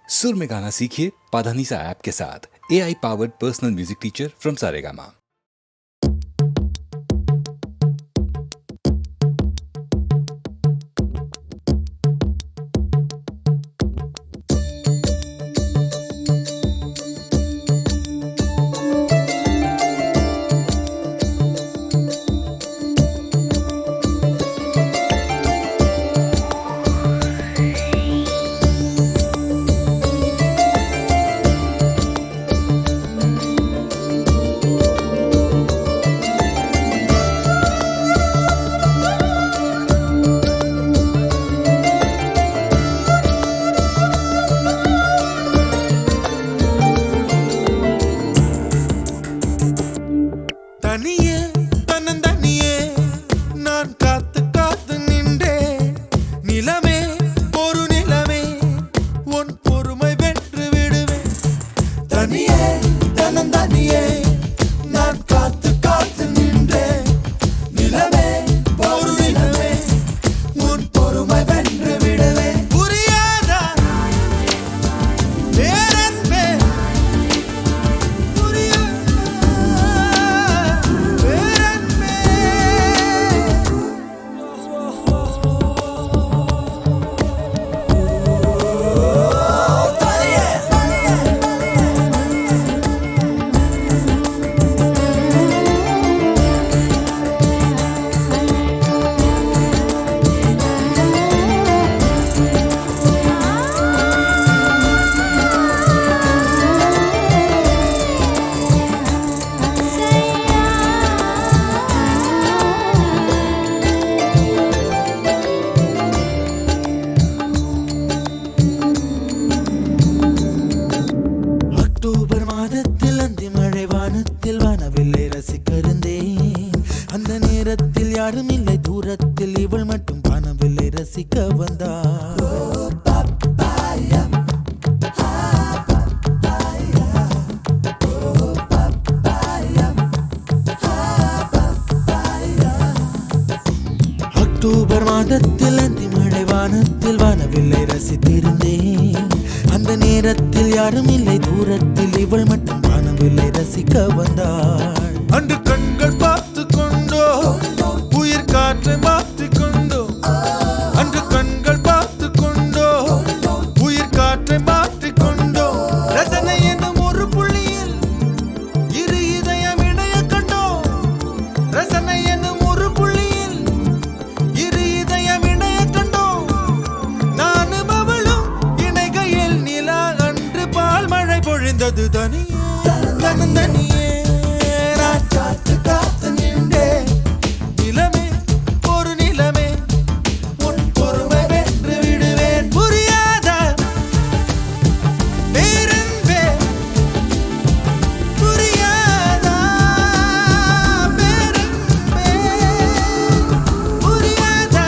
सुर में गाना सीखिए पाधानीसा ऐप के साथ। AI powered personal music teacher from Saregama. தனியே தன்னந்தனியே நான் காத்து காத்து நின்றே நிலமே ஒரு நிலமே உன் பொறுமை வென்று விடுவேன். தனியே தன்னந்தனியே நான் காத்து காத்து நின்றே நிலமே ஒரு நிலமே உன் பொறுமை வென்று விடுவேன். புரியாதா பேரன்பே அக்டோபர் மாதத்தில் அந்தி மழை வானத்தில் வானவில்லை ரசிக்கிறந்தேன். அந்த நேரத்தில் யாரும் இல்லை தூரத்தில் இவள் மட்டும் வானவில்லை ரசிக்க வந்தாள். அக்டோபர் மாதத்தில் அந்தி மழை வானத்தில் வானவில்லை ரசித்திருந்தேன். அந்த நேரத்தில் யாரும் இல்லை தூரத்தில் இவள் மட்டும் வானவில்லை ரசிக்க வந்தாள். அன்று கண்கள் பார்த்து கொண்டோ உயிர் காற்றை மாற்றிக் கொண்டோ. அன்று கண்கள் பார்த்து கொண்டோ உயிர் காற்றை மாற்றிக் கொண்டோ. ரசனை என்னும் ஒரு புள்ளியில் இரு இதயம் இணைய கண்டோ. ரசனை என்னும் ஒரு புள்ளியில் இரு இதயம் இணைய கண்டோ. நானும் அவளும் இணைகையில் நிலா அன்று பால் மழை பொழிந்தது. தனியே தனியே நான் காத்து காத்து நின்றே நிலமே ஒரு நிலமே உன் பொறுமை வென்று விடுவேன். புரியாதா பேரன்பே புரியாதா பேரன்பே புரியாதா.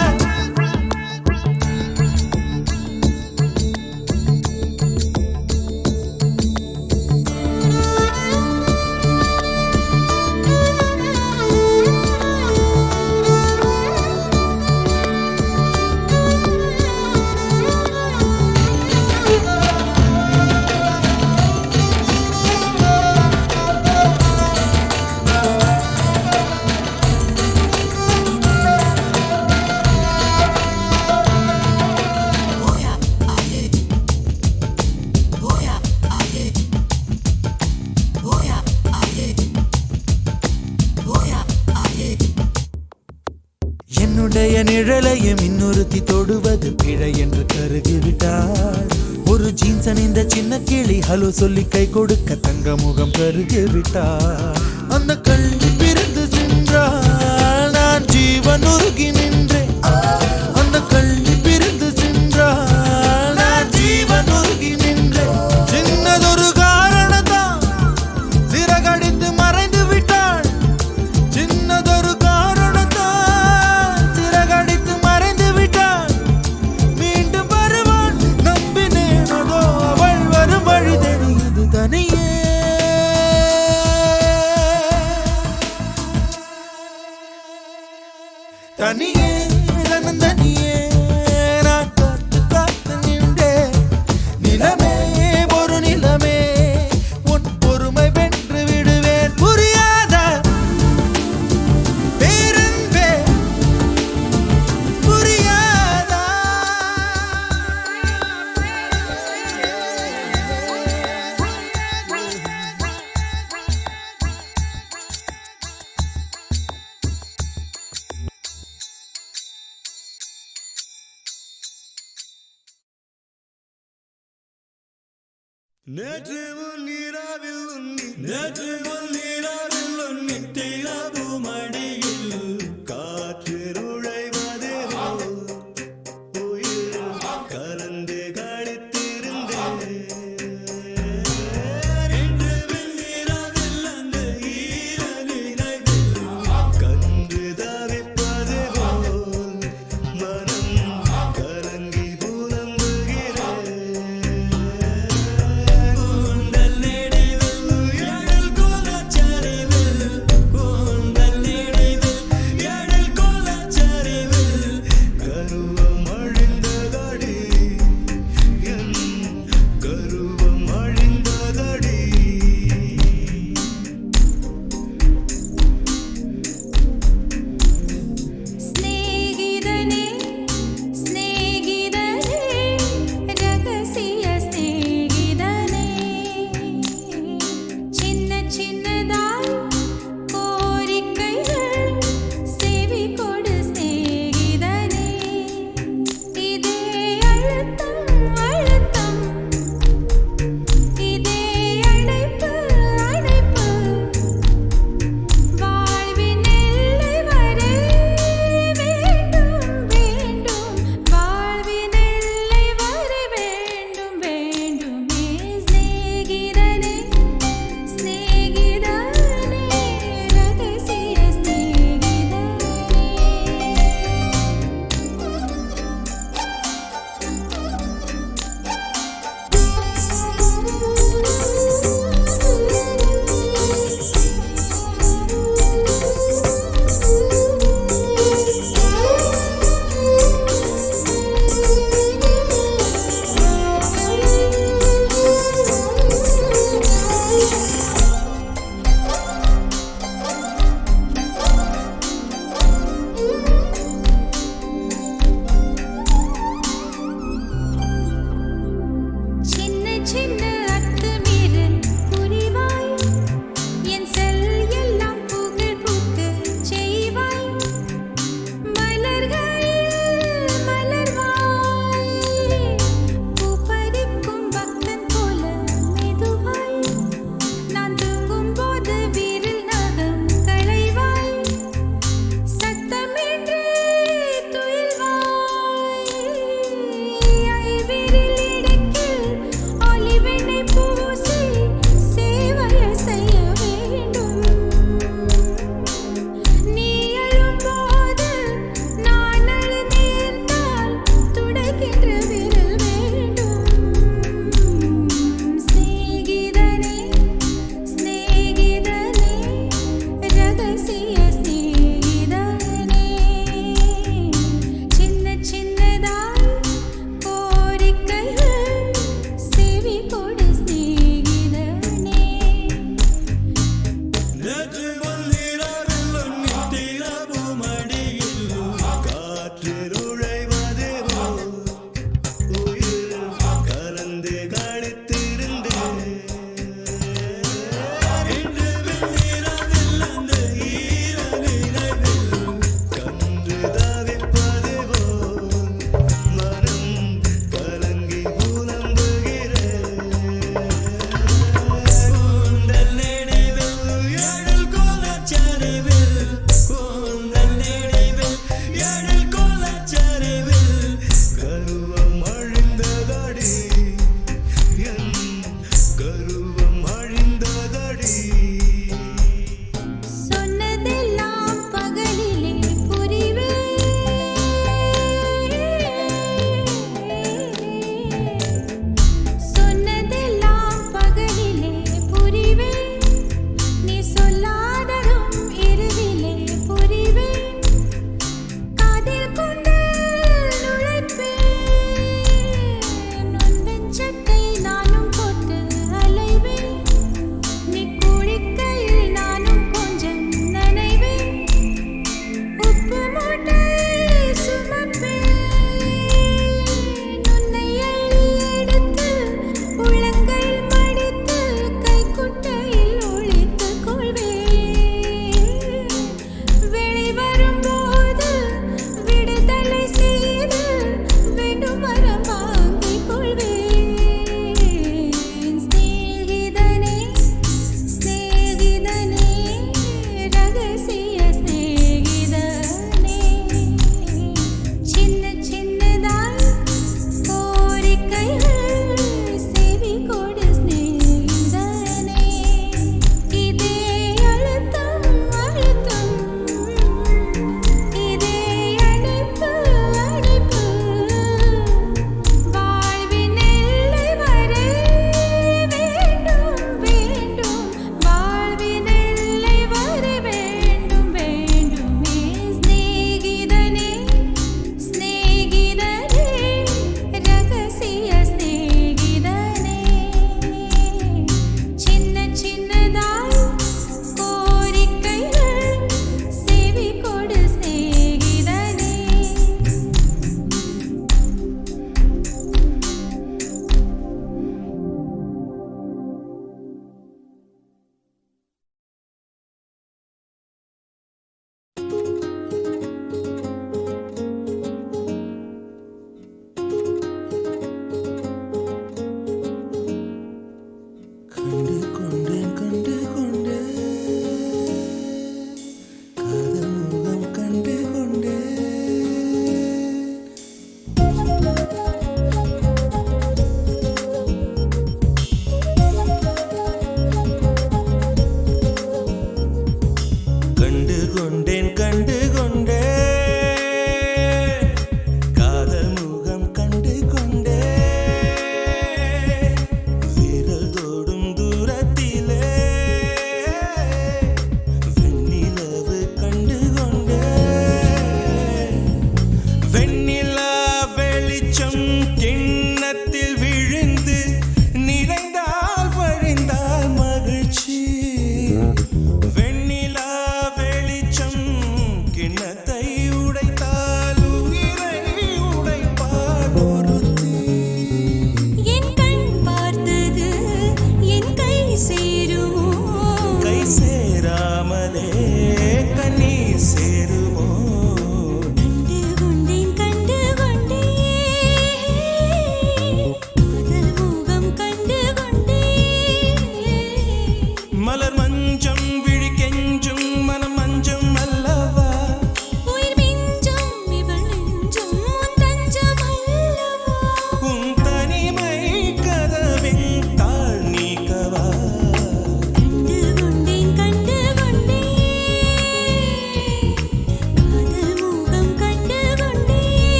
என்னுடைய நிழலையும் இன்னொருத்தி தொடுவது பிழை என்று கருகிவிட்டாள். ஒரு ஜீன்ஸ் அணிந்த சின்ன கிளி ஹலோ சொல்லி கை கொடுக்க தங்க முகம் கருகிவிட்டாள். அந்த கல்வி பிரிந்து சென்றாள் நான் ஜீவன் உருகி நின்றேன். அந்த கல்வி பிரிந்து சென்றாள் நான் ஜீவன் உருகி நின்றேன். சின்னதொரு காரணத்தான் சிறகடித்து மறைந்து விட்டாள். சின்னதொரு காரணத்தான் சிறகடித்து மறைந்து விட்டாள். மீண்டும் வருவாள் நம்பினேன் அதோ அவள் வரும் வழி தெரியுது. தனியே தனியே தனியே நேற்று முன்னிராவில் உன்னி திராபு மடியில் காற்று நுழைவதே உயிர் கலந்து கழித்திருந்தேன் என்று வெண்ணிராவில் அந்த ஈர நினைவில் கண்டு தவிப்பது போல் மனம் கலங்கி புலம்புகிறேன் கூந்தல் நெடிவில் எழில் கோலச்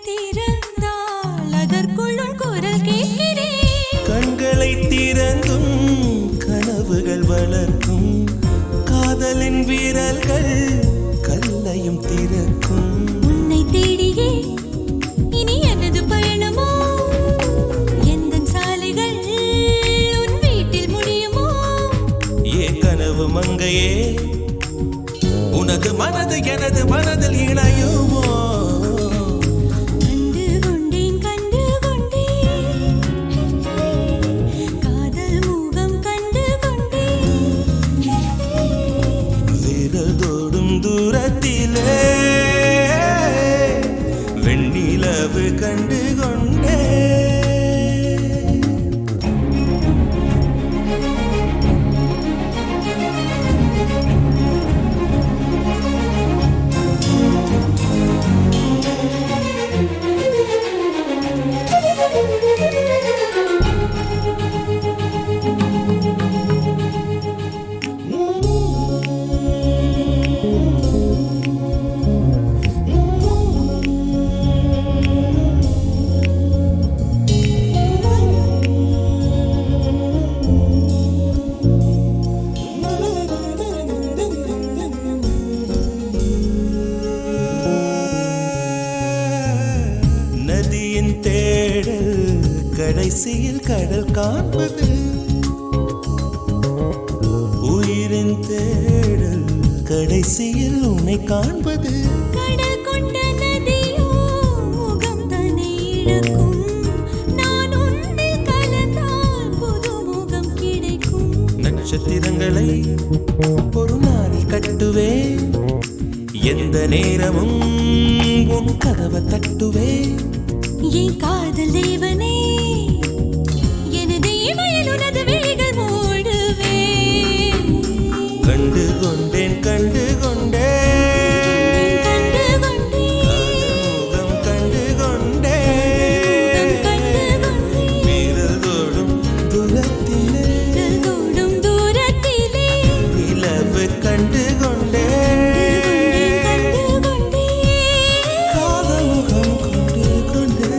திறந்தால் அதற்குள்ளும் குரல் கேட்கிறேன். கண்களை திறந்தும் கனவுகள் வளர்க்கும் காதலின் வீரர்கள் கல்லையும் திறக்கும். உன்னை தேடியே இனி எனது பயணமோ, எந்தன் சாலைகள் உன் வீட்டில் முடியுமோ? ஏ கனவு மங்கையே, உனது மனது எனது மனதில் இணையுமோ? கண்டு கொண்டேன் காதல் முகம் கண்டு கொண்டேன். விரதோடும் தூரத்திலே வெண்ணிலவு கண்டு கொண்டே. நதியின் தேடல் கடைசியில் கடல் காண்பது, உயிரின் தேடல் கடைசியில் உன்னை காண்பது. கடல் கொண்ட நதியோ முகம் தன்னை இழக்கும், நான் உன்னில் கலந்தால் புது முகம் கிடைக்கும். நட்சத்திரங்களை ஒரு நாளில் கட்டுவேன், எந்த நேரமும் உன் கதவை தட்டுவேன். என் காதல் தேவனே, எனது இமையில் உனது விழிகள் மூடுவேன். கண்டு கொண்டேன் கண்டு கொண்டேன் கண்டு கொண்டேன் முகம் கண்டு கண்டு கொண்டேன். கொண்டேன் வீரல் தோடும் தூரத்திலே தூடும் தூரத்திலே நிலவு கண்டு கொண்டேன். கண்டு கொண்டேன். காதல் முகம் கொண்டு கொண்டேன்.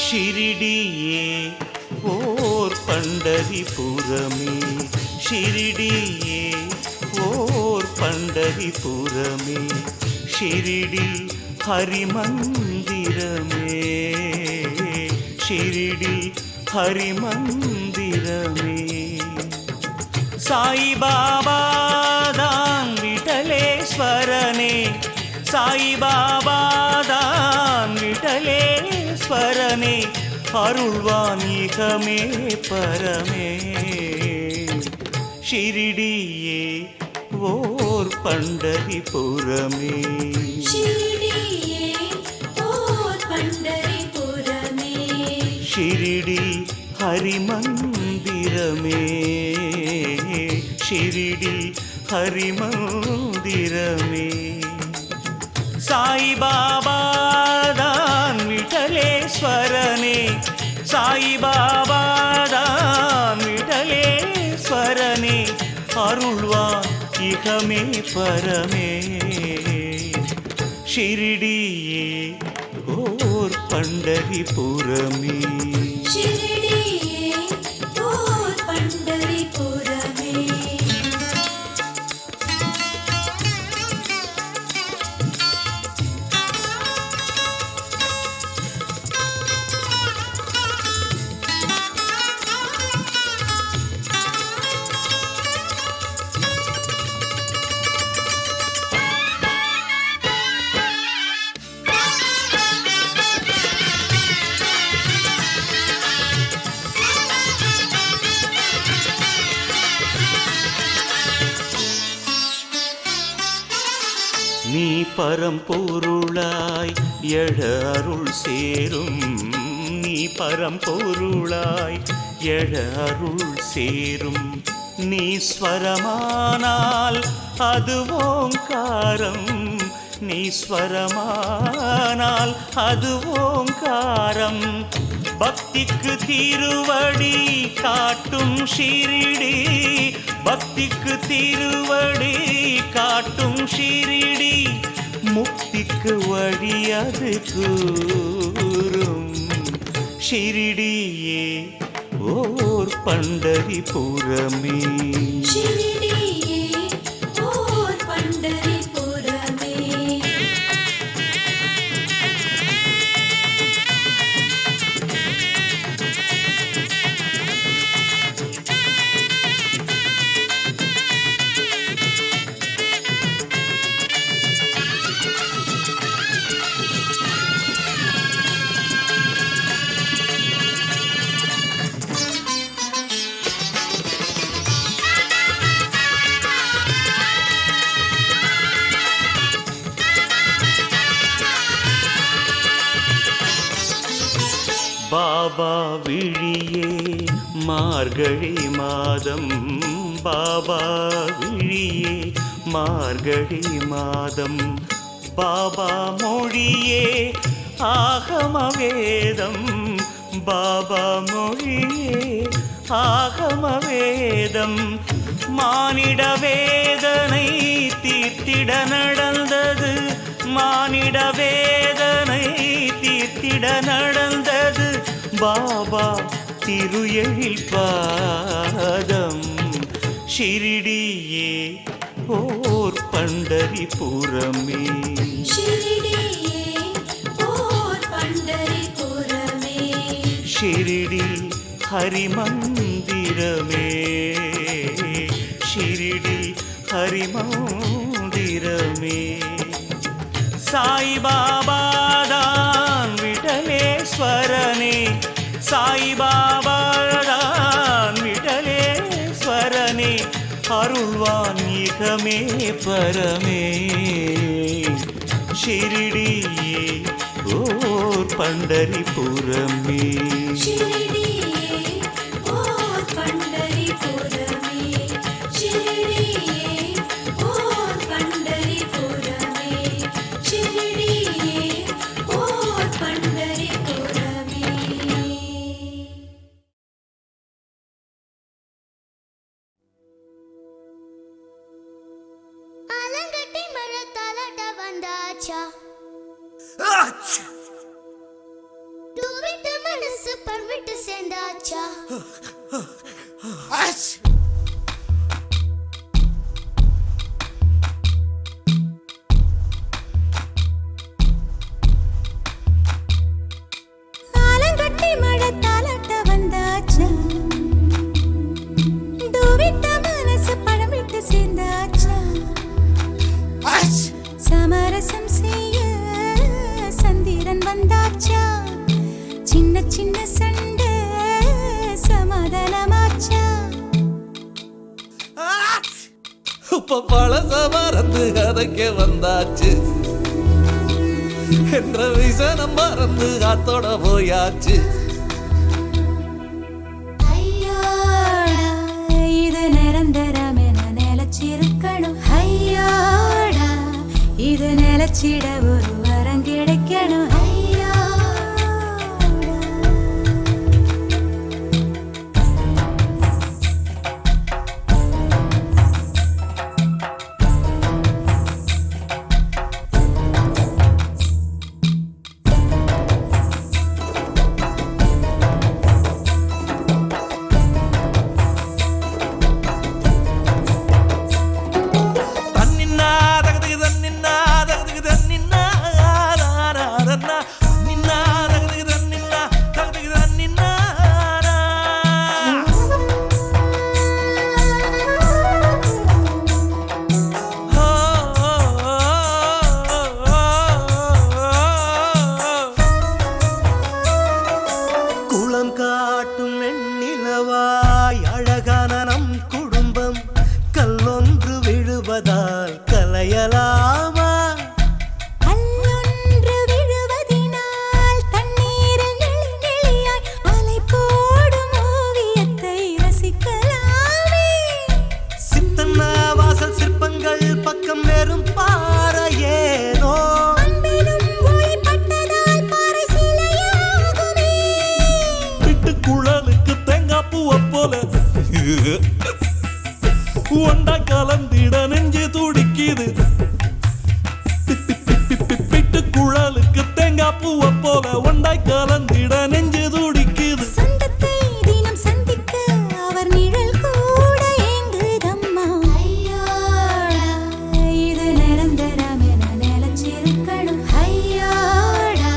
ஷிரிடியே ஓர் பண்டரிபுரமே, ஷிரிடியே ஓர் பண்டரிபுரமே, ஷிரிடி ஹரிமந்திரமே, ஷிரிடி ஹரிமந்திரமே. சாயிபாபா தான் விட்டலேஸ்வரனே, சாயிபாபா தான் விட்டலேஸ்வரனே, அருள்வான் இகமே பரமே. ஷிரிடியே ஓர் பண்டரிபுரமே, ஷிரிடியே ஓர் பண்டரிபுரமே, ஷிரிடி ஹரிமந்திரமே, ஷிரிடி ஹரிமந்திரமே. சாயிபாபா தான் விட்டலேஸ்வரனே, சாயிபாபா தான் விட்டலேஸ்வரனே, அருள்வான் இகமே பரமே. ஷிரிடியே ஓர் பண்டரிபுரமே, ஷிரிடியே ஓர் பண்டரிபுரமே. நீ பரம்பொருளாய் எழ அருள் சேரும். நீ பரம்பொருளாய் எழ அருள் சேரும். நீ ஸ்வரமானால் அது ஓங்காரம். நீ ஸ்வரமானால் அது ஓங்காரம். பக்திக்கு திருவடி காட்டும் ஷிரிடி. பக்திக்கு திருவடி காட்டும் ஷிரிடி. முக்திக்கு வழி அது கூறும் ஷிரிடியே ஓர் பண்டரிபுரமே. ஷிரடியே ஓர் பண்டரிபுரமே. பாபா விழியே மார்கழி மாதம். பாபா விழியே மார்கழி மாதம். பாபா மொழியே ஆகம வேதம். பாபா மொழியே ஆகம வேதம். மானிட வேதனை தீர்த்திட நடந்தது. மானிட வேதனை தீர்த்திட நடந்தது பாபா திரு எழில் பாதம். ஷிரிடியே ஓர் பண்டரிபுரமே. ஷிரடியே ஓர் பண்டரிபுரமே. ஷிரிடி ஹரிமந்திரமே. ஷிரிடி ஹரிமந்திரமே. சாய்பாபாதான் விடலேஸ்வரனே. சாய்பாபாதான் விடலேஸ்வரனே. அருள்வான் இகமே பரமே. ஷிரிடியே ஓர் பண்டரிபுரமே. ஷிரடியே ஓர் பண்டரிபுரமே. ஷிரடியே ஓர் பண்டரிபுரமே. ஷிரடியே ஓர் பண்டரிபுரமே. ஆலங்கட்டி மரத்தாலாட்ட வந்தாச்சா. டூவிட்டு மனசு பர்விட்டு சேர்ந்தாச்சா. ஆலங்கட்டி மரத்தாலாட்ட வந்தாச்சா. டூவிட்டு மனசு படம் விட்டு சேர்ந்தாச்சா. சமரசம் செய்ய சந்திரன் வந்தாச்சா. சின்ன சின்ன சண்டை சமாதானமாச்சா. இப்ப பழச மறந்து கதைக்க வந்தாச்சு. என்ற விசனம் மறந்து காத்தோட போயாச்சு. ஐயோடா இது நிரந்தரம் என நிலச்சிருக்கணும். ஐயோடா இது நிலச்சிட ஒரு வரம் கிடைக்கணும். ஒண்டா கலந்திட நெஞ்சு துடிக்குது பிட்டு குழலுக்கு தேங்காய் பூவை போல ஒண்டாய் கலந்திட நெஞ்சு துடிக்குது சொந்தத்தை தினம் சந்திக்க அவர் நிழல் கூட ஏங்குதம்மா ஐயோடா இது நிரந்தரம் என நிலைச்சிருக்கணும் ஐயோடா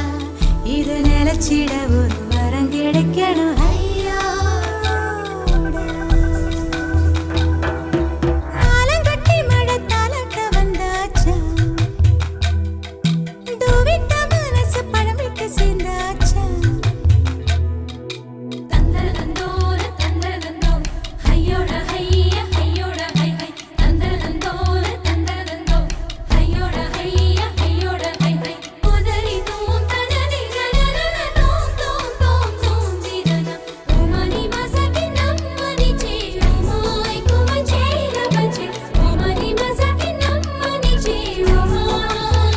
இது நிலைச்சிட ஒரு வரம் கிடைக்கணும் ஆலங்கட்டி மழை தாலாட்ட வந்தாச்சா தூவிட்ட மனசு பழம் விட்டு சேர்ந்தாச்சா தந்தரதந்தோர தந்தரதந்தோ ஹையோட ஹைய ஹையோட ஹை ஹை தந்தரதந்தோர தந்தரதந்தோ ஹையோட ஹைய ஹையோட ஹை ஹை உதரி தூம் தனதி கனரன தூம் தூம் தூம் தூம் ஜீரன ஓமனி மசகி நம்மனி ஜீவமாய் குமச்சேர பச்சே ஓமனி மசகி நம்மனி ஜீவமாய்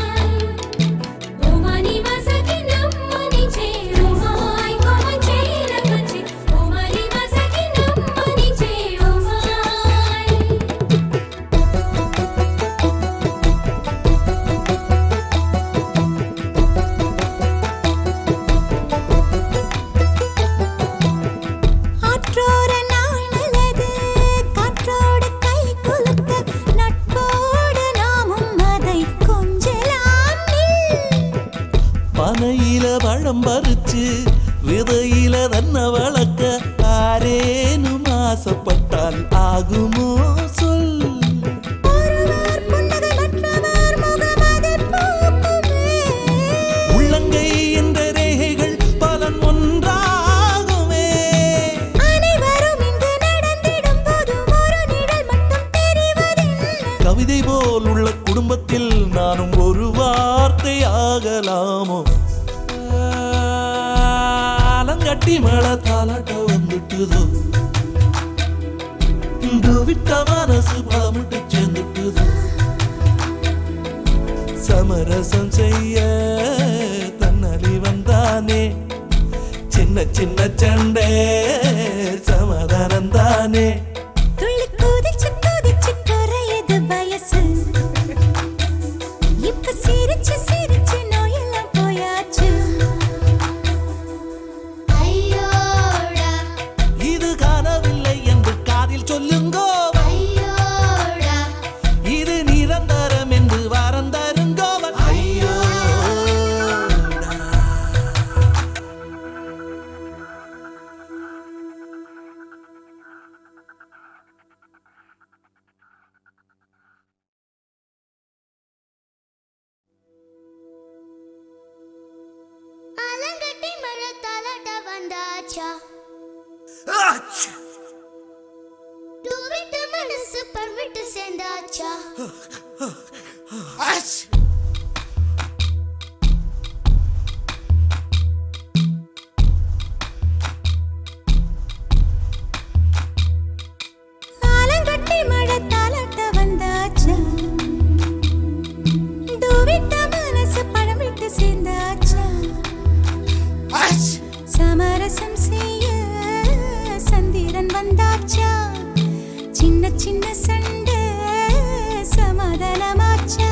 ஓமனி மசகி நம்மனி ஜீவமாய் குமச்சேர பச்சே ஓமனி மசகி நம்மனி ஜீவமாய் ஆற்றோர நாணலது காற்றோடு கை குலுக்க நட்போடு நாமும் அதை கொஞ்சலாம் பனையில பழம் பறிச்சு விதையில தன்னை வளர்க்க ஆரேனும் ஆசைப்பட்டால் ஆகுமோ சொல் ஒருவர் புன்னகை மற்றவர் முகம் அதில் பூக்குமே உள்ளங்கை என்ற ரேகைகள் பலன் ஒன்றாகுமே அனைவரும் இங்கு நடந்திடும் போது ஒரு நிழல் மட்டும் தெரிவதில்லை கவிதை போல் உள்ள குடும்பத்தில் நானும் ஒரு வார்த்தை ஆகலாமோ ஆலங்கட்டி மழை தாலாட்ட வந்துட்டுதோ விட்ட மனசு பழமிட்டு சேர்ந்துட்டுதோ சமரசம் செய்ய தன்னலி வந்தானே சின்ன சின்ன சண்டை சமாதானம் தானே துள்ளி குதிச்சு குதிச்சு குறையுது வயசு இப்ப சிரிச்சு சிரிச்சு நோயெல்லாம் போயாச்சு ஐயோடா இது காணவில்லை என்று காதில் சொல்லுங்கோ ஐயோடா இது நிரந்தரம் என்று வாரம் தருங்கோவன் ஐயோ ஆலங்கட்டி மழை தாலாட்ட வந்தாச்சா தூவிட்ட மனசு பர்விட்டு சேர்ந்தாச்சா ஆலங்கட்டி மழை தாலாட்ட வந்தாச்சா தூவிட்ட மனசு பழம் விட்டு சேர்ந்தாச்சா சமரசம் செய்ய சந்திரன் வந்தாச்சா சின்ன சின்ன சண்டை சமாதானமாச்சா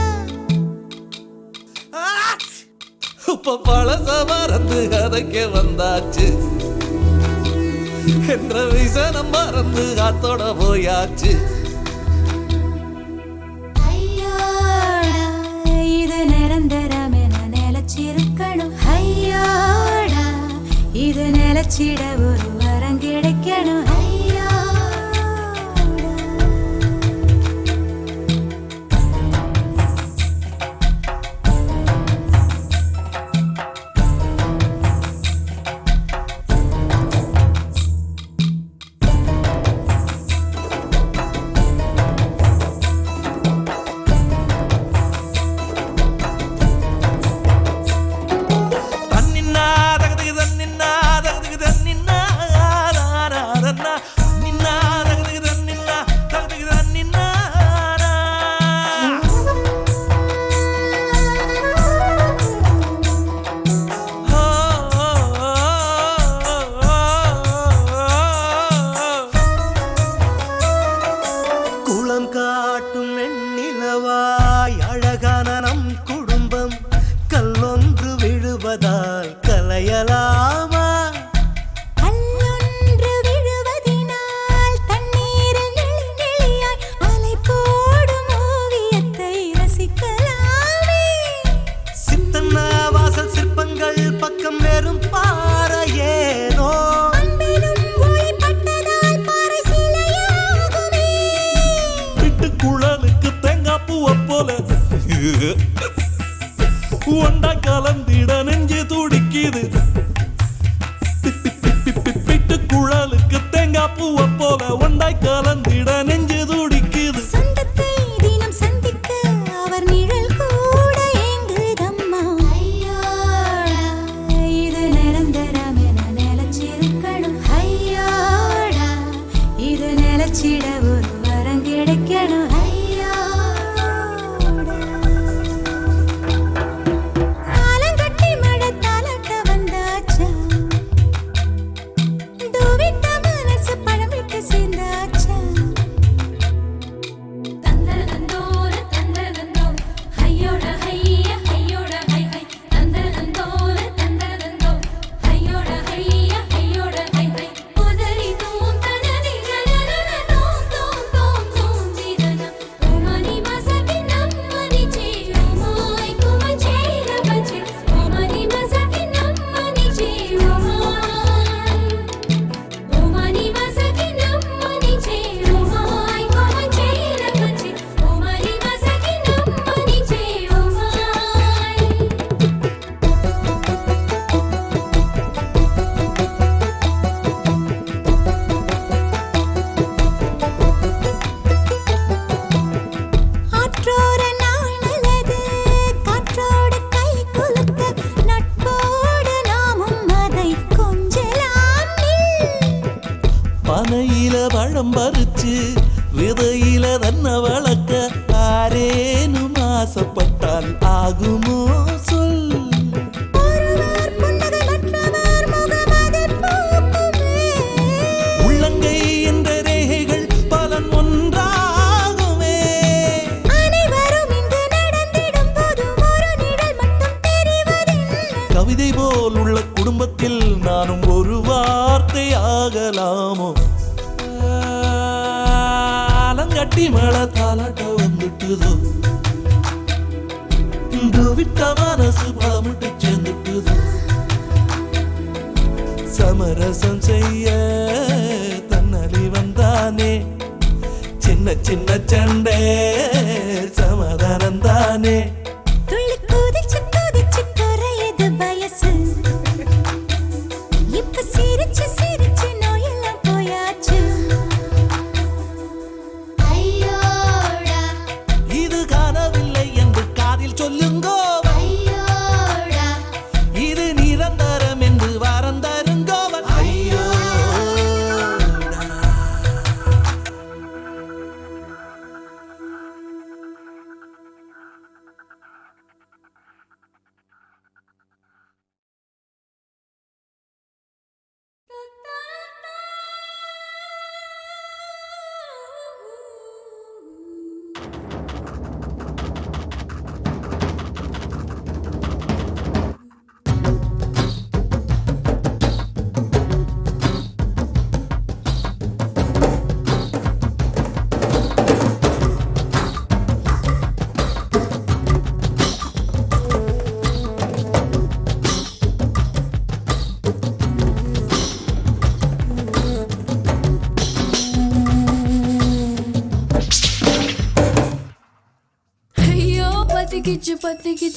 இப்ப பழச மறந்து கதைக்க வந்தாச்சு என்ற விசனம் மறந்து காத்தோட போயாச்சு ஐயோடா இது நிரந்தரம் என நிலைச்சிருக்கணும் ஐயோடா இது நிலைச்சிட ஒரு வரம் கிடைக்கணும் ஐயோடா தன்னின்னா தகதுக்கு தன்னின்னா தகதுக்கு தன்னின்னா கோலம் காட்டும் வெண்ணிலவாய் அழகான நம் குடும்பம் கல்லொன்று விழுவதால் கலையலாமா? கல்லொன்று விழுவதினால் தண்ணீரில் நெளி நெளியாய் அலை போடும் ஓவியத்தை ரசிக்கலாமே. சித்தன்ன வாசல் சிற்பங்கள் பக்கம் வெறும் பாறையேனோ அன்பிலும் ஒளி பட்டதால் பாறை சிலையாகுமே. குழலுக்கு தேங்காய் பூவை போல ஒண்டா கலந்திட நெஞ்சு துடிக்குது. பிட்டு குழலுக்கு தேங்காய் பூவை போல ஒண்டாய் கலந்திட நெஞ்சு துடிக்குது. சொந்தத்தை தினம் சந்திக்க அவர் நிழல் கூட ஏங்குதம்மா. ஐயோடா இது நிரந்தரம் என நிலச்சிருக்கணும். ஐயோடா இது நிலச்சிட ஒரு வரம் கிடைக்கணும். ஆலங்கட்டி மழை தாலாட்ட வந்தாச்சா, தூவிட்ட மனசு பழம் விட்டு சேர்ந்தாச்சா. தந்தரந்தோர தந்தரந்தோ ஹையோட ஹைய ஹையோட ஹை ஹை தந்தரந்தோர தந்தரந்தோ ஹையோட ஹைய ஹையோட ஹை ஹை உதரி தூம் தனதி ஜனன தூம் தூம் தூம் தூம் திதன ஓமனி மசகி நம்மனி ஜீவமாய் குமச்சேர பச்சே ஓமனி மசகி நம்மனி ஜீவமாய் ஓமனி மசகி நம்மனி ஜீவமாய் குமச்சேர பச்சே ஓமனி மசகி நம்மனி ஜீவமாய் ஆற்றோர நாணலது காற்றோடு கை குலுக்க நட்போடு நாமும் அதை கொஞ்சலாம் நில். பனையில பழம் பறிச்சு விதையில தன்ன வளர்க்க ஆரேனும் ஆசைப்பட்டால் ஆகுமோ சொல். ஒருவர் புன்னகை மற்றவர் முகம் அதில் பூக்குமே. உள்ளங்கை என்ற ரேகைகள் பலன் ஒன்றாகுமே. அனைவரும் இங்கு நடந்திடும் போதும் ஒரு நிழல் மட்டும் தெரிவதில்லை. கவிதை போல் உள்ள குடும்பத்தில் நானும் ஒரு வார்த்தை ஆகலாமோ? ஆலங்கட்டி மழை தாலாட்ட வந்துட்டுதோ, விட்ட மனசு பழமிட்டு சேர்ந்துட்டுதோ. சமரசம் செய்ய தன்னலி வந்தானே, சின்ன சின்ன சண்டை சமாதானம் தானே. துள்ளி குதிச்சு குதிச்சு குறையுது வயசு. இப்ப சிரிச்சு சிரிச்சு நோயெல்லாம் போயாச்சு. ஐயோடா இது காணவில்லை என்று காதில் சொல்லுங்கோ. ஐயோடா இது நிரந்தரம் என்று வாரம் தருங்கோ. ஐயோ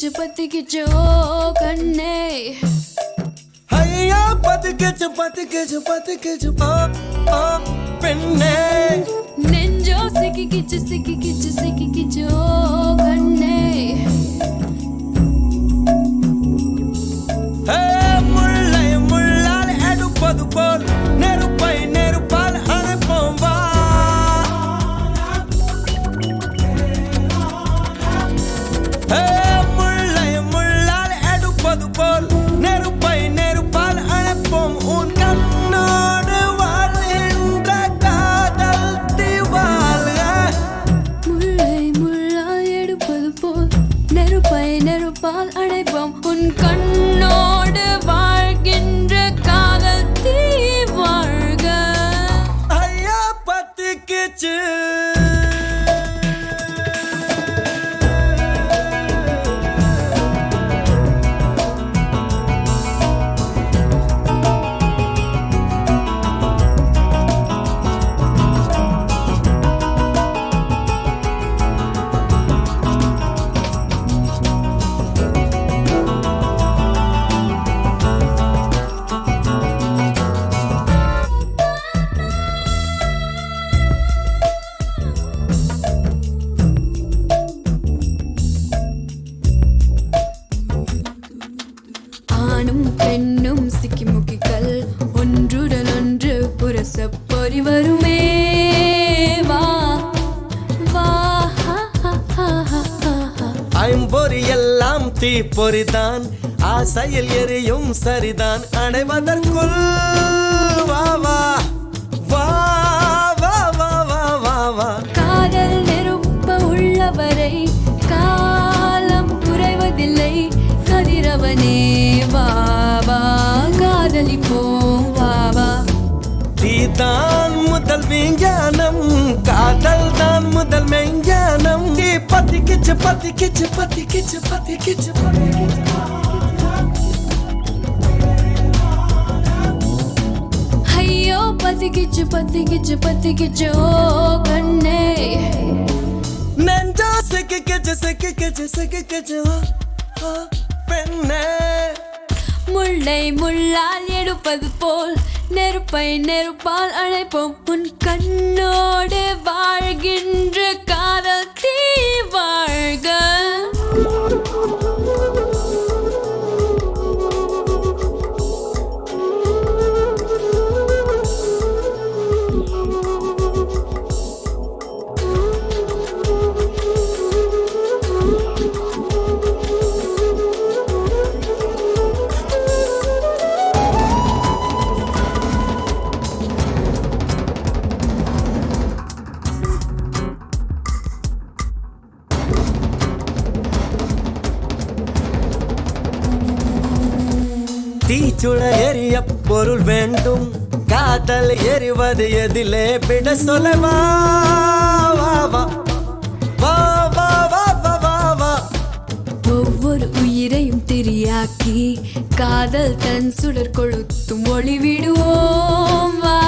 பத்திக்கிச்சு ஓ கண்ணே. ஐயா பத்திக்கிச்சு பத்திக்கிச்சு பத்திக்கிச்சு பெண்ணே. நெஞ்சோ சிக்கிக்கிச்சு ஓ கண்ணே. முல்லை முள்ளால் எடுப்பது போல் நெருப்பை நெருப்பால் அணைப்போம் வா. முல்லை முள்ளால் எடுப்பது போல் நெருப்பை நெருப்பால் அணைப்போம். உன் கண்ணோடு வாழ்கின்ற காதல் திவால் தீப்பொறிதான் ஆசையில் எரியும் சரிதான் அடைவதற்குள் வா வா வா வா வா வா வா வா காதல் நெருப்ப உள்ளவரை காலம் குறைவதில்லை கதிரவனே வா வா காதலிப்போம் வா வா தீதான் முதல் விஞ்ஞானம் காதல் தான் முதல் மெஞ்ஞானம் தீ பத்திக்கிச்சு பத்திக்கிச்சு பத்திக்கிச்சு பத்திக்கிச்சு ஐயோ பத்திக்கிச்சு பத்திக்கிச்சு பத்திக்கிச்சு ஓ கண்ணே நெஞ்சா சிக்கிக்கிச்சு சிக்கிக்கிச்சு சிக்கிக்கிச்சு பெண்ணே முள்ளை முள்ளால் எடுப்பது போல் நெருப்பை நெருப்பால் அணைப்போம் உன் கண்ணோடு வாழ்கின்ற காதல் தீ வாழ்க தீச்சுழல் எரிய பொருள் வேண்டும் காதல் எரிவது எதிலே விட சொல்லவா வா வா வா வா வா வா வா வா ஒவ்வொரு உயிரையும் திரியாக்கி காதல் தன் சுடர் கொளுத்தும் ஒளி விடுவோம் வா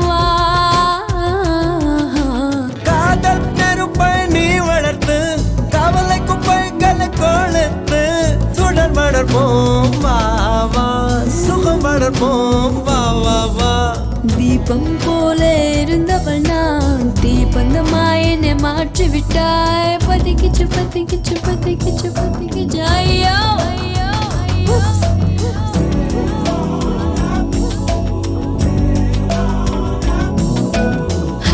வா காதல் நெருப்பை நீ வளர்த்து கவலை குப்பைகளை கொளுத்து சுடர் வளர்ப்போம் வா வா சுகம் வளர்ப்போம் வா வா வா தீபம் போல இருந்தவள் நான் தீபந்தமாய் என்னை மாற்றி விட்டாய் பத்திக்கிச்சு பத்திக்கிச்சு பத்திக்கிச்சு பத்திக்கிச்சு ஐயோ ஐயோ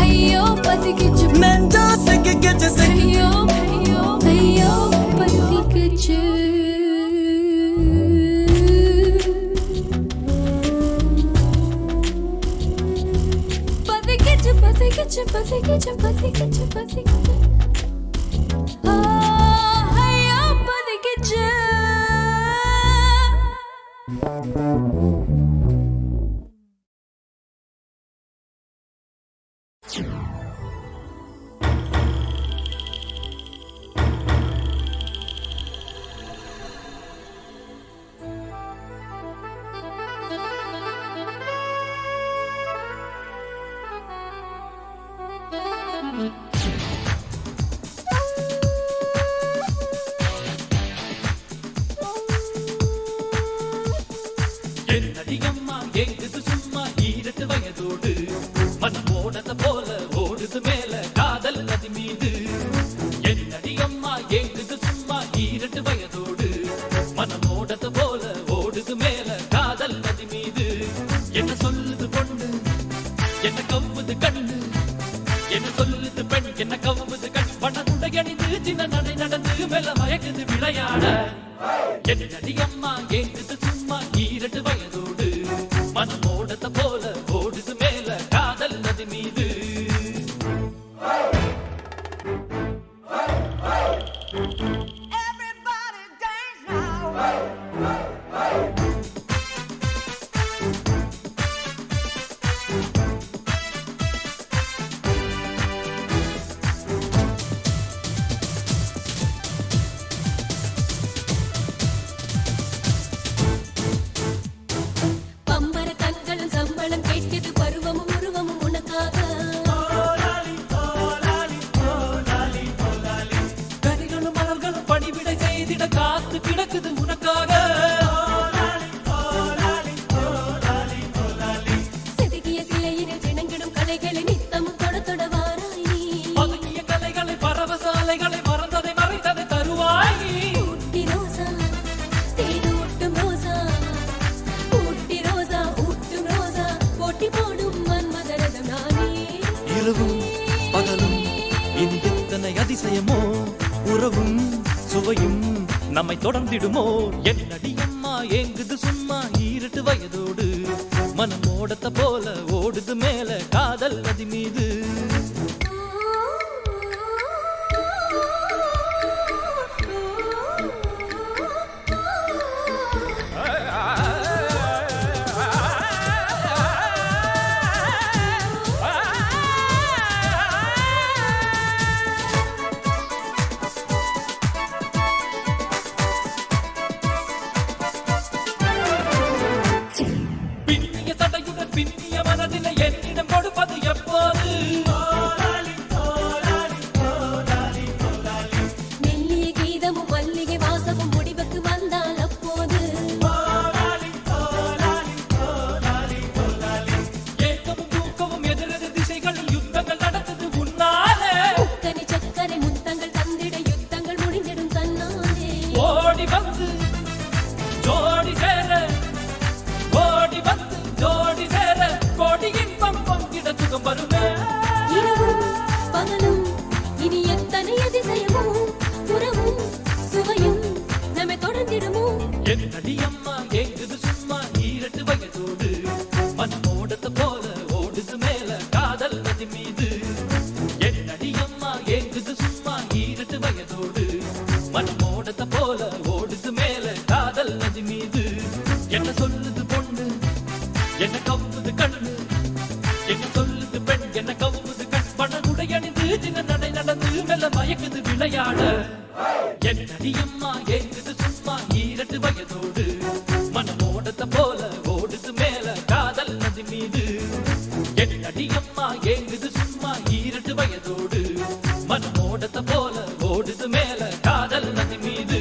ஐயோ பத்திக்கிச்சு நெஞ்சா சிக்கிக்கிச்சு சிக்கி ஐயோ ஐயோ ஐயோ பத்திக்கிச்சு பத்திக்கிச்சு பத்திக்கிச்சு பத்திக்கிச்சு பத்திக்கிச்சு பத்திக்கிச்சு ஐயோ பத்திக்கிச்சு என்னடியம்மா எங்குது சும்மா ஈரட்டு வயதோடு மனம் ஓடத போல ஓடுது மேல காதல் நதி மீது என்னடியம்மா எங்குது சும்மா ஈரட்டு வயதோடு மனம் ஓடத போல ஓடுது மேல காதல் நதி மீது என்ன சொல்லுது பொண்ணு என்ன கவ்வுது கண்ணு என்ன சொல்லுது பெண் என்ன கவ்வுது கண் வண்ண அணிந்து சின்ன நடை நடந்து மெல்ல மயக்குது விளையாட என்னடியம்மா எங்குது சும்மா ஈரட்டு வயதோடு மனம் ஓடத போல ஓடுது மேல காதல் நதி மீது பம்பர கண்களும் சம்பளம் கேட்குது பருவமும் உருவமும் உனக்காக கனிகளும் மலர்களும் பணிவிடை செய்திட காத்து கிடக்குது உனக்காக செதுக்கிய சிலையினில் சிணங்கிடும் கலைகளை நித்தமும் தொட தொட வாராய் நீ பதுங்கிய கலைகளை பரவசாலைகளை மறந்ததை மறைத்ததை தருவாய் நீ. ஊட்டி ரோசா தேனூட்டும் ரோசா ஊட்டி ரோசா ஊட்டும் ரோசா போட்டி போடும் மன்மதரதம் நானே இரவும் பகலும் இனி எத்தனை அதிசயமோ உறவும் சுவையும் நம்மை தொடர்ந்திடுமோ என்னடி அம்மா ஏங்குது சும்மா ஈரட்டு வயதோடு மனம் ஓடத்த போல ஓடுது மேல காதல் நதி மீது பின்னிய சடையுடன் பின்னிய மனதினை என்னிடம் கொடுப்பது எப்போது மெல்லிய கீதமும் மல்லிகை வாசமும் முடிவுக்கு வந்தால் அப்போது ஏக்கமும் தூக்கமும் எதிரெதிர் திசைகளில் யுத்தங்கள் நடந்தது உன்னாலே முக்கனி சக்கரை முத்தங்கள் தந்திட யுத்தங்கள் முடிந்திடும் தன்னாலே ஓடி வந்து ஜோடி சேர ஓடி வந்து ஜோடி சேர கோடி இன்பம் பொங்கிட சுகம் வருமே இரவும் பகலும் இனி எத்தனை அதிசயமும் புறமும் சுவையும் நம்மை தொடர்ந்திடுமோ என்னடி அம்மா ஏங்குது சும்மா ஈரட்டு வயதோடு மனம் ஓடத்த போல ஓடுது மேல காதல் நதி மீது என்னடி அம்மா ஏங்குது சும்மா ஈரட்டு வயதோடு மனம் ஓடத்த போல ஓடுது மேல காதல் நதி மீது என்ன சொல்லுது பொண்ணு என்ன கவுது கண்ணு என்ன சொல்லுது பெண் என்ன கவுது கண் பணகுடை அணிந்து சின்ன நடை நடந்து மெல்ல மயக்குது விளையாட என்னடி அம்மா ஏங்குது சும்மா ஈரட்டு வயதோடு மனம் ஓடத்த போல ஓடுது மேல காதல் நதி மீது என்னடி அம்மா ஏங்குது சும்மா ஈரட்டு வயதோடு மனம் ஓடத்த போல ஓடுது மேல காதல் நதி மீது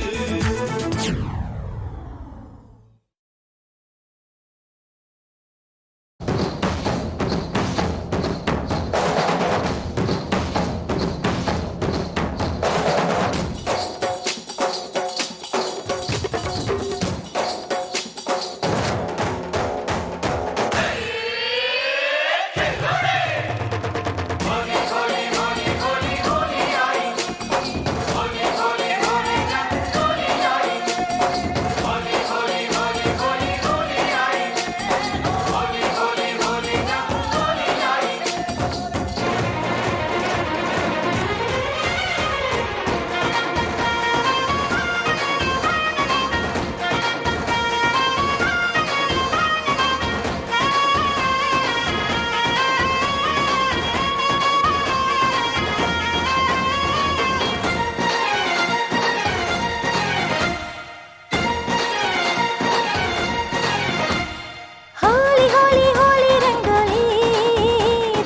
होली होली होली रंगोली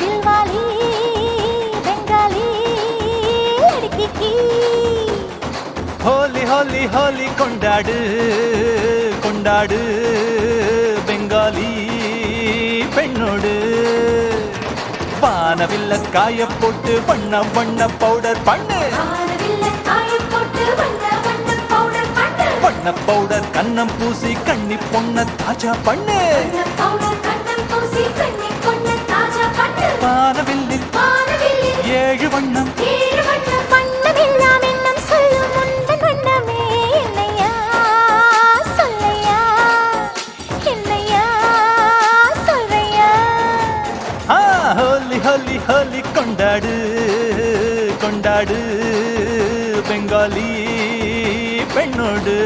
दिलवाली बंगाली लड़की की ஹோலி ஹோலி ஹோலி கொண்டாடு கொண்டாடு பெங்காலி பெண்ணோடு வானவில்ல காய போட்டு வண்ண வண்ண பவுடர் பண்ணு ஆனவில்ல காயம் போட்டு வண்ண வண்ண பவுடர் பண்ணு வண்ண பவுடர் கண்ணம் பூசி கண்ணி பொண்ண தாஜா பண்ணு வண்ண பவுடர் கண்ணம் பூசி கண்ணி பொண்ணு தாஜா பண்ணு வானவில்லில் வானவில்லில் 7 வண்ணம் ஏழு வண்ணம் வண்ணமெல்லாம் எண்ணம் சொல்லும் உந்தன் வண்ணமே என்னையா சொல்லையா என்னையா சொல்றையா ஹோலி ஹோலி ஹோலி கொண்டாடு கொண்டாடு பெங்காலி பெண்ணோடு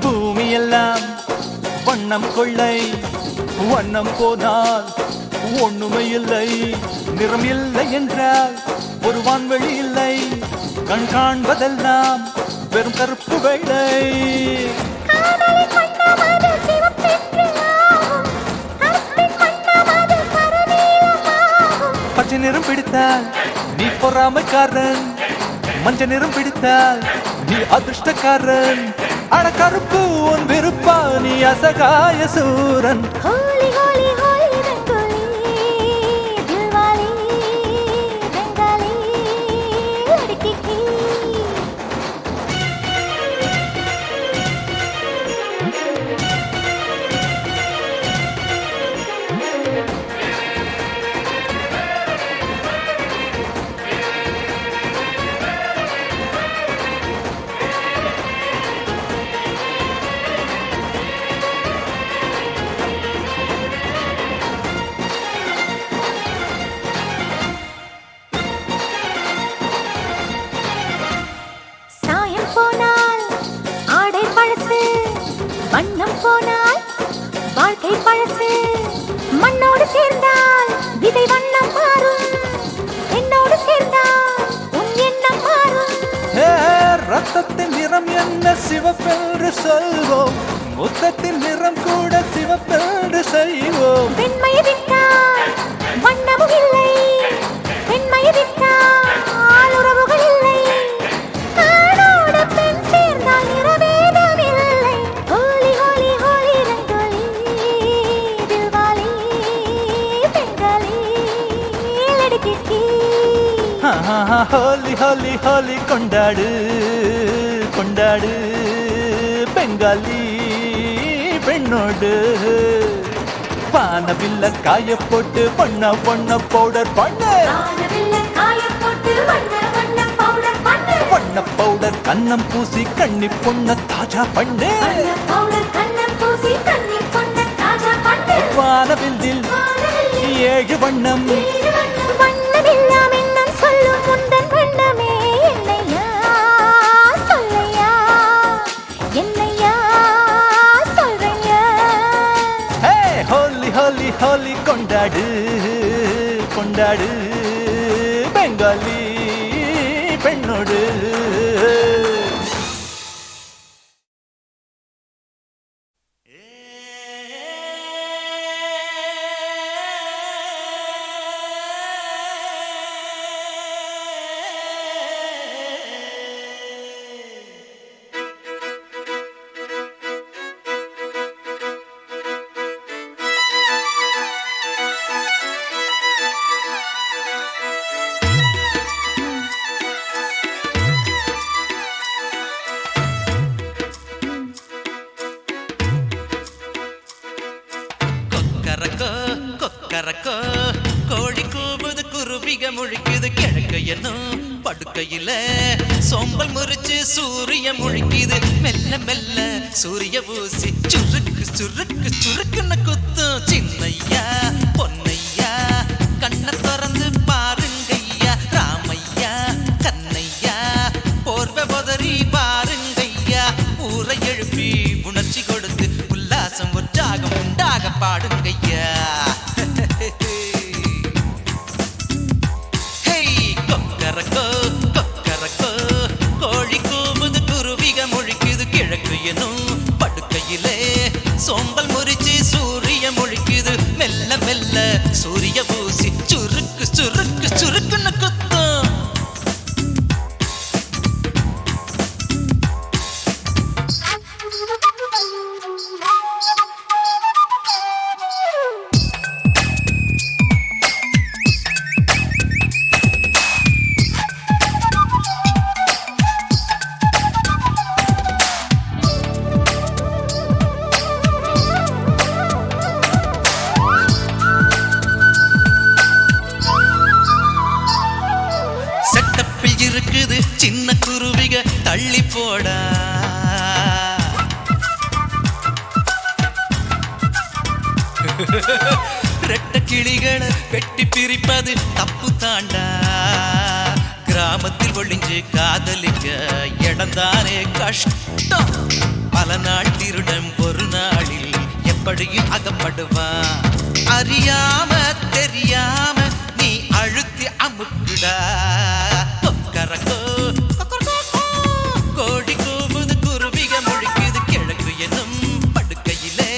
பூமியெல்லாம் வண்ணம் கொள்ளை வண்ணம் போனால் ஒண்ணுமே இல்லை நிறம் இல்லை என்றால் ஒரு வான்வெளி இல்லை கண் காண்பதெல்லாம் வெறும் கருப்பு வெள்ளை காதலின் வண்ணமது சிவப்பென்று ஆகும் கருப்பின் வண்ணமது கருநீலமாகும் பச்சை நிறம் பிடித்தால் நீ பொறாமைக்காரன் மஞ்ச நிறம் பிடித்தால் நீ அதிர்ஷ்டக்காரன் அட கருப்பு உன் விருப்பா நீ அசகாய சூரன் ஹோலி ஹோலி ஹோலி ரங்கோலி தில்வாலி பெங்காலி லड़की की சாயம் போனால் ஆடை பழசு வண்ணம் போனால் வாழ்க்கை பழசு மண்ணோடு சேர்ந்தால் விதை வண்ணம் மாறும் என்னோடு சேர்ந்தால் உன் எண்ணம் மாறும் ஏ, ரத்தத்தின் நிறம் என்ன சிவப்பென்று சொல்வோம் முத்தத்தின் நிறம் கூட சிவப்பென்று செய்வோம் பெண்மையை விட்டால் வண்ணமும் இல்லை பெண்மையை விட்டால் உறவுகள் இல்லை ஆணோடு பெண் சேர்ந்தால் நிறவேதம் இல்லை ஹோலி ஹோலி ஹோலி ரங்கோலி தில்வாலி பெங்காலி லड़की की ஹோலி ஹோலி ஹோலி கொண்டாடு கொண்டாடு பெங்காலி பெண்ணோடு வானவில்ல காய போட்டு பண்ண பொண்ண பவுடர் பண்ணு வானவில்லை காயப் போட்டு வண்ண வண்ண பவுடர் பண்ணு பண்ண பவுடர் கண்ணம் பூசி கண்ணி பொண்ண தாஜா பண்ணு வண்ண பவுடர் கண்ணம் பூசி கண்ணி பொண்ண தாஜா பண்ணு வானவில்லில் 7 வண்ணம் வண்ணமெல்லாம் எண்ணம் சொல்லும் முந்தன் வண்ணமே என்னையா சொல்லையா என்னையா சொல்றையா ஹே ஹோலி ஹோலி ஹோலி கொண்டாடு கொண்டாடு பெங்காலி பெண்ணோடு கொக்கரக்கோ கொக்கரக்கோ கோழி கூவுது குருவிக முழிக்குது கிழக்கு என்னும் படுக்கையில சோம்பல் முறிச்சு சூரிய முழிக்குது மெல்ல மெல்ல சூரிய பூசி சுருக்கு சுருக்கு சுருக்குன்னு குத்தும் சின்னையா பொன்னையா கண்ணை திறந்து பாருங்கய்யா ராமையா கண்ணையா போர்வை பொதறி பாருங்கய்யா ஊரை எழுப்பி உணர்ச்சி கொடுத்து உல்லாசம் உற்சாகம் உண்டாக பாடுங்கய்யா ஹேய் கொக்கரக்கோ கொக்கரக்கோ கோழி கூவுது குருவிக முழிக்குது கிழக்கு எனும் படுக்கையிலே சோம்பல் முறிச்சு சூரிய முழிக்குது மெல்ல மெல்ல சூரிய பூசி சுருக்கு சுருக்கு சுருக்குன்னு குத்தும் செட்டப்பில் இருக்குது சின்ன குருவிக தள்ளி போடா ரெட்ட கிளிகளை வெட்டி பிரிப்பது தப்பு தாண்டா கிராமத்தில் ஒளிஞ்சு காதலிக்க இடந்தானே கஷ்டம் பல நாள் திருடன் ஒரு நாளில் எப்படியும் அகப்படுவான் அறியாம தெரியாம நீ அழுத்தி அமுக்குடா கொக்கரக்கோ கோடி கூவுது குருவிக முழிக்குது கிழக்கு என்னும் படுக்கையிலே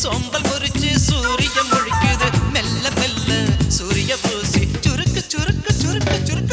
சோம்பல் முறிச்சு சூரிய முழிக்குது மெல்ல மெல்ல சூரிய பூசி சுருக்கு சுருக்கு சுருக்கு சுருக்கு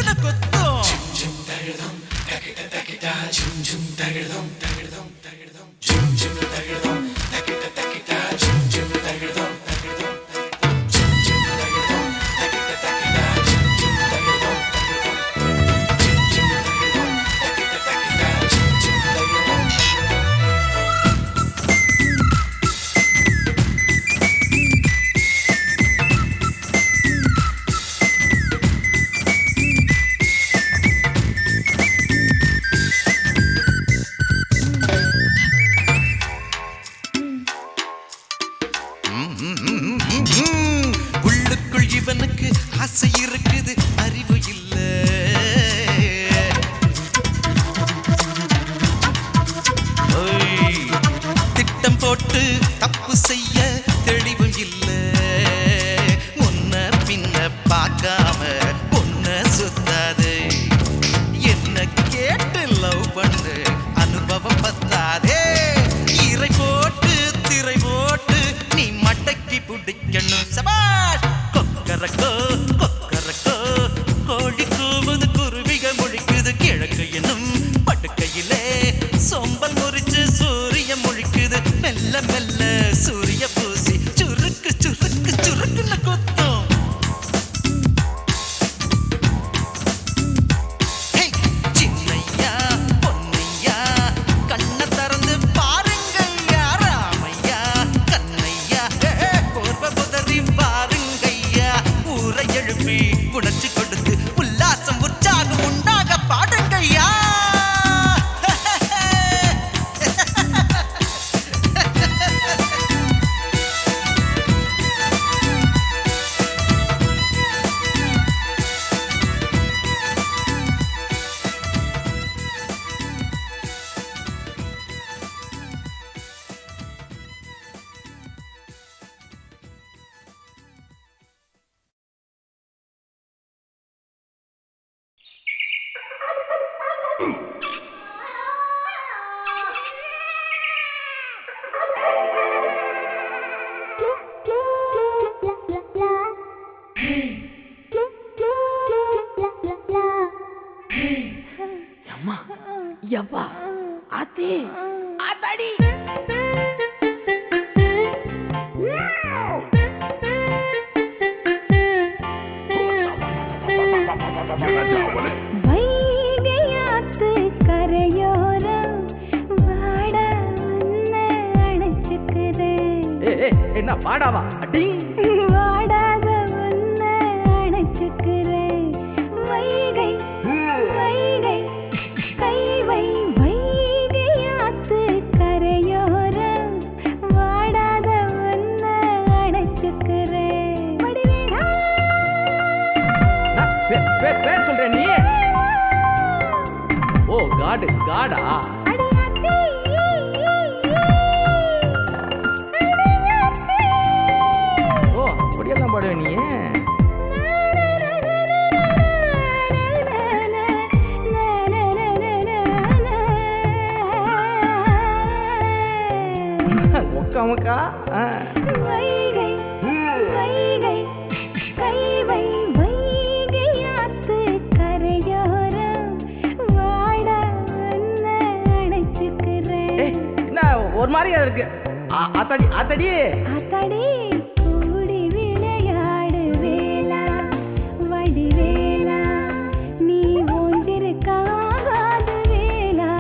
உள்ளுக்குள் இவனுக்கு ஆசை இருக்குது அறிவு இல்ல ஓய், திட்டம் போட்டு தப்பு செய்ய தெளிவும் இல்ல முன்ன பின்ன பார்க்காம பொண்ண சுத்தாது என்ன கேட்டு லவ் பண்ணு அனுபவம் பத்தாதே இறை போட்டு திரை போட்டு நீ மடக்கி பிடிக்கணும் சபாஷ் கொக்கரக்கோ கொக்கரக்கோ கோழி கூவுது குருவிக முழிக்குது கிழக்கு என்னும் படுக்கையிலே சொம்பல் முறிச்சு சூரிய முழிக்குது மெல்ல மெல்ல சூரிய பூசி சுருக்கு சுருக்கு சுருக்குன்னு கொத்தும் ஹே, சின்னையா பொன்னையா கண்ணை திறந்து பாருங்கய்யா ராமையா கண்ணையா கோர்வ புதறி பாருங்கய்யா ஊரை எழுப்பி உணர்ச்சி கொடுத்து உல்லாசம் உற்சாகம் உண்டாக பாடுங்கய்யா ಯವ್ವ ಆತಿ ಆತಾಡಿ வைகையாத்து கரையோரம் வாட உன்னை அணைச்சுக்குது. என்ன பாடாவா அடி வாடாத உன்னை அணைச்சுக்குறேன். வைகை வைகை கைவை வைகையாத்து கரையோரம் வாடாத உன்னை அணைச்சுக்குறேன். பேர் சொல்ற நீ ஓ காடு காடா ஓ அப்படியெல்லாம் பாடுவ நீ ஒக்காமக்கா வைகை வைகை கைவை வைகையாத்து கரையோரம் வாட உன்னை அணைச்சுக்குறேன். என்ன ஒரு மாதிரியா இருக்கு ஆத்தாடி ஆத்தாடி ஆத்தாடி கூடி விளையாடு வேலா வடிவேலா நீ ஒன்றிருக்காது வேலா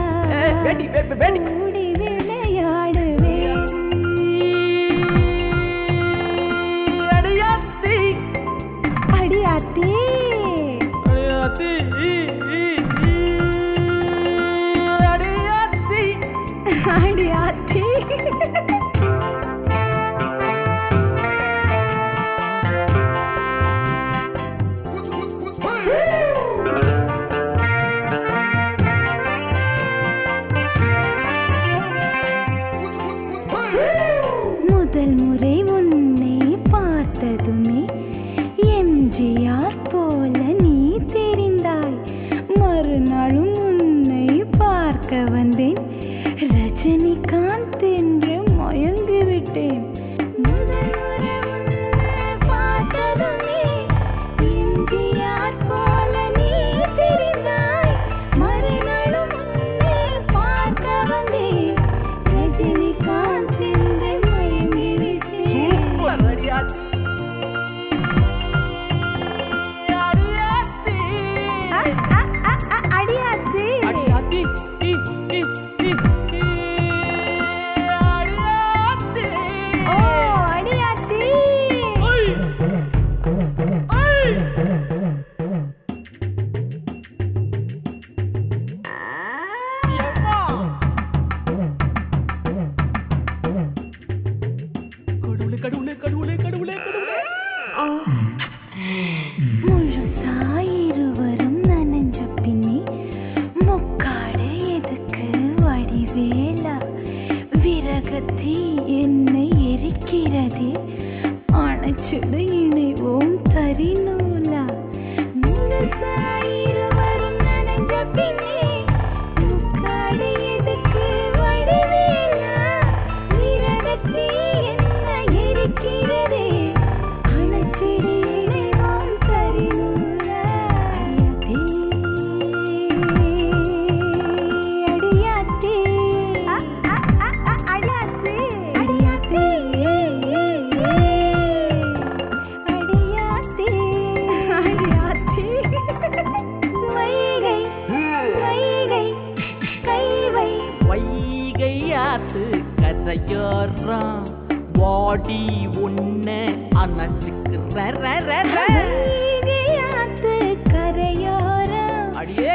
வேட்டி வேட்டி கூடி விளையாடு அடியாத்தி அடியாத்தி அடியாத்தி அடியாத்தி அடியாத்தி முதல் முறை உன்னை பார்த்ததுமே எம்ஜிஆர் போல நீ தெரிந்தாய். மறுநாளும் உன்னை பார்க்க வந்தேன் ரஜினிகாந்த் என்று வாடி உன்ன அணைச்சுக்கு கரையோரம் அடியே